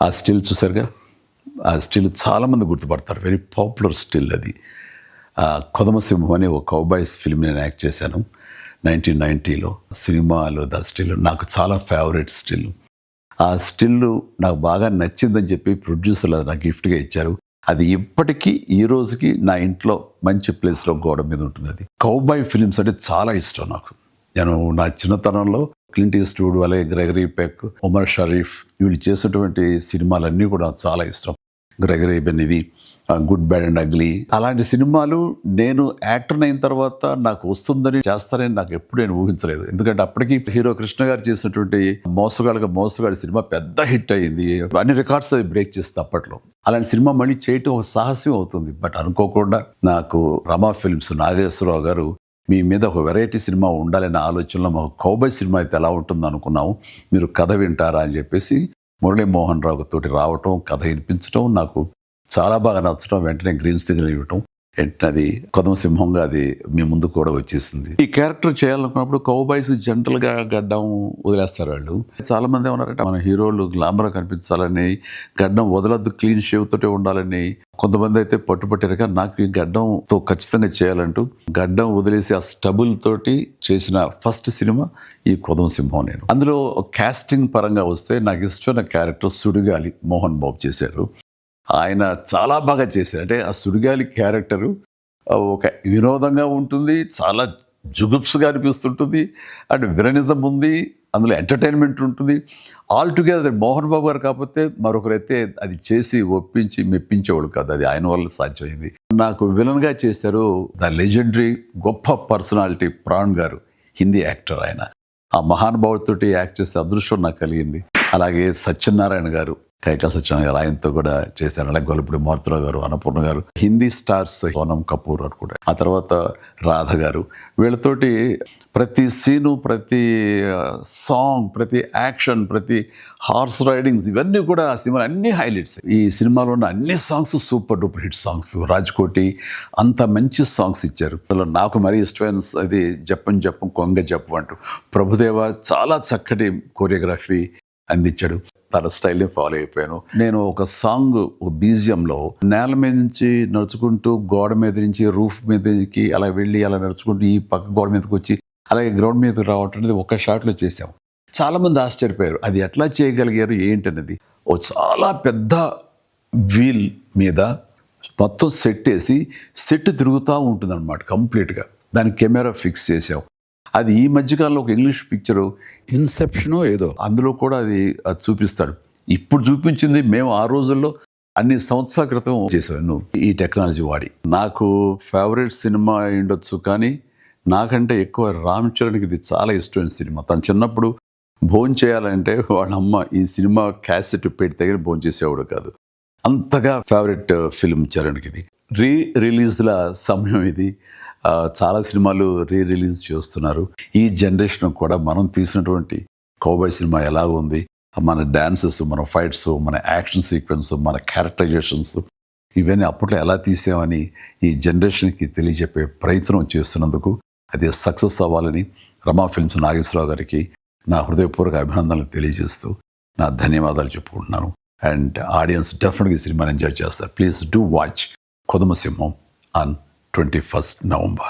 ఆ స్టిల్ చూసారుగా, ఆ స్టిల్ చాలామంది గుర్తుపడతారు. వెరీ పాపులర్ స్టిల్ అది. కొదమసింహం అనే ఒక కౌబాయ్స్ ఫిల్మ్ నేను యాక్ట్ చేశాను 1990లో. సినిమాలో ద స్టిల్ నాకు చాలా ఫేవరెట్ స్టిల్. ఆ స్టిల్ నాకు బాగా నచ్చిందని చెప్పి ప్రొడ్యూసర్లు నాకు గిఫ్ట్గా ఇచ్చారు. అది ఇప్పటికీ ఈ రోజుకి నా ఇంట్లో మంచి ప్లేస్లో గోడ మీద ఉంటుంది. అది కౌబాయ్ ఫిలిమ్స్ అంటే చాలా ఇష్టం నాకు. నేను నా చిన్నతనంలో క్లింట్ ఈస్ట్వుడ్, అలాగే గ్రెగరీ పెక్, ఉమర్ షరీఫ్ వీళ్ళు చేసినటువంటి సినిమాలన్నీ కూడా నాకు చాలా ఇష్టం. గ్రెగరీ బెన్ ఇది గుడ్ బ్యాడ్ అండ్ అగ్లీ అలాంటి సినిమాలు నేను యాక్టర్ అయిన తర్వాత నాకు వస్తుందని చేస్తానని నాకు ఎప్పుడు నేను ఊహించలేదు. ఎందుకంటే అప్పటికి హీరో కృష్ణ గారు చేసినటువంటి మోసగాడి సినిమా పెద్ద హిట్ అయ్యింది. అన్ని రికార్డ్స్ అది బ్రేక్ చేస్తుంది అప్పట్లో. అలాంటి సినిమా మళ్ళీ చేయటం ఒక సాహసం అవుతుంది. బట్ అనుకోకుండా నాకు రమా ఫిల్మ్స్ నాగేశ్వరరావు గారు మీ మీద ఒక వెరైటీ సినిమా ఉండాలనే ఆలోచనలో మాకు కౌబాయ్ సినిమా అయితే ఎలా ఉంటుందో అనుకున్నాము, మీరు కథ వింటారా అని చెప్పేసి మురళీమోహన్ రావు తోటి రావటం, కథ వినిపించడం నాకు చాలా బాగా నచ్చడం, వెంటనే గ్రీన్ సిగ్నల్ ఇవ్వటం, వెంటనే అది కొదమసింహంగా అది మీ ముందు కూడా వచ్చేసింది. ఈ క్యారెక్టర్ చేయాలనుకున్నప్పుడు కౌబాయ్స్ జనరల్గా గడ్డం వదిలేస్తారు వాళ్ళు. చాలా మంది ఏమన్నారంటే మన హీరోలు గ్లామర్ కనిపించాలని, గడ్డం వదలద్దు, క్లీన్ షేవ్ తోటే ఉండాలని. కొంతమంది అయితే పట్టుపట్టారు. కానీ నాకు ఈ గడ్డంతో ఖచ్చితంగా చేయాలంటూ గడ్డం వదిలేసి ఆ స్టబుల్ తోటి చేసిన ఫస్ట్ సినిమా ఈ కొదమసింహం. నేను అందులో కాస్టింగ్ పరంగా వస్తే నాకు ఇష్టమైన క్యారెక్టర్ సుడిగాలి మోహన్ బాబు చేశారు. ఆయన చాలా బాగా చేశారు. అంటే ఆ సుడిగాలి క్యారెక్టరు ఒక వినోదంగా ఉంటుంది, చాలా జుగుప్స్గా అనిపిస్తుంటుంది, అండ్ విలనిజం ఉంది, అందులో ఎంటర్టైన్మెంట్ ఉంటుంది. ఆల్ టుగెదర్ మోహన్ బాబు గారు కాకపోతే మరొకరైతే అది చేసి ఒప్పించి మెప్పించేవాడు కాదు. అది ఆయన వల్ల సాధ్యమైంది. నాకు విలన్గా చేశారు ద లెజెండరీ గొప్ప పర్సనాలిటీ ప్రాణ్ గారు, హిందీ యాక్టర్. ఆయన ఆ మహానుభావుడితోటి యాక్ట్ చేసే అదృష్టం నాకు కలిగింది. అలాగే సత్యనారాయణ గారు, కైకా సత్యనారాయణ గారు, ఆయనతో కూడా చేశారు. అలాగే గొల్లపూడి మారుతిరావు గారు, అన్నపూర్ణ గారు, హిందీ స్టార్స్ సోనం కపూర్ అని కూడా, ఆ తర్వాత రాధ గారు, వీళ్ళతోటి ప్రతి సీను, ప్రతి సాంగ్, ప్రతి యాక్షన్, ప్రతి హార్స్ రైడింగ్స్ ఇవన్నీ కూడా ఆ సినిమాలో అన్ని హైలైట్స్. ఈ సినిమాలో ఉన్న అన్ని songs super duper hit songs. Raj-Koti అంత మంచి సాంగ్స్ ఇచ్చారు. అందులో నాకు మరీ ఇష్టమైన అది జప్పం జప్పం కొంగ జప్పం అంటూ ప్రభుదేవ చాలా చక్కటి కొరియోగ్రఫీ అందించాడు. తన స్టైల్ని ఫాలో అయిపోయాను. నేను ఒక సాంగ్ బీజియంలో నేల మీద నుంచి నడుచుకుంటూ గోడ మీద నుంచి రూఫ్ మీదకి అలా వెళ్ళి అలా నడుచుకుంటూ ఈ పక్క గోడ మీదకి వచ్చి అలాగే గ్రౌండ్ మీదకి రావటం అనేది ఒక షాట్లో చేసాం. చాలామంది ఆశ్చర్యపోయారు అది ఎట్లా చేయగలిగారు ఏంటనేది. ఓ చాలా పెద్ద వీల్ మీద మొత్తం సెట్ వేసి సెట్ తిరుగుతూ ఉంటుంది అనమాట కంప్లీట్గా. దానికి కెమెరా ఫిక్స్ చేసాం. అది ఈ మధ్యకాలంలో ఒక ఇంగ్లీష్ పిక్చరు ఇన్సెప్షనో ఏదో అందులో కూడా అది చూపిస్తాడు. ఇప్పుడు చూపించింది మేము ఆ రోజుల్లో అన్ని సంవత్సరాల క్రితం చేసాను ఈ టెక్నాలజీ వాడి. నాకు ఫేవరెట్ సినిమా ఉండొచ్చు, కానీ నాకంటే ఎక్కువ రామ్ చరణ్కి ఇది చాలా ఇష్టమైన సినిమా. తను చిన్నప్పుడు భోజనం చేయాలంటే వాళ్ళ అమ్మ ఈ సినిమా క్యాసెట్ పెట్టి దగ్గర భోజనం చేసేవాడు కాదు. అంతగా ఫేవరెట్ ఫిల్మ్ చరణ్కి ఇది. రిలీజ్ల సమయం ఇది. చాలా సినిమాలు రిలీజ్ చేస్తున్నారు. ఈ జనరేషన్ కూడా మనం తీసినటువంటి కౌబాయ్ సినిమా ఎలా ఉంది, మన డాన్సెస్, మన ఫైట్స్, మన యాక్షన్ సీక్వెన్స్, మన క్యారెక్టరైజేషన్స్ ఇవన్నీ అప్పట్లో ఎలా తీసామని ఈ జనరేషన్కి తెలియజెప్పే ప్రయత్నం చేస్తున్నందుకు అది సక్సెస్ అవ్వాలని రమా ఫిల్మ్స్ నాగేశ్వరరావు గారికి నా హృదయపూర్వక అభినందనలు తెలియజేస్తూ నా ధన్యవాదాలు చెప్పుకుంటున్నాను. అండ్ ఆడియన్స్ డెఫినెట్గా ఈ సినిమాని ఎంజాయ్ చేస్తారు. Please do watch కొదమసింహం on 21st November.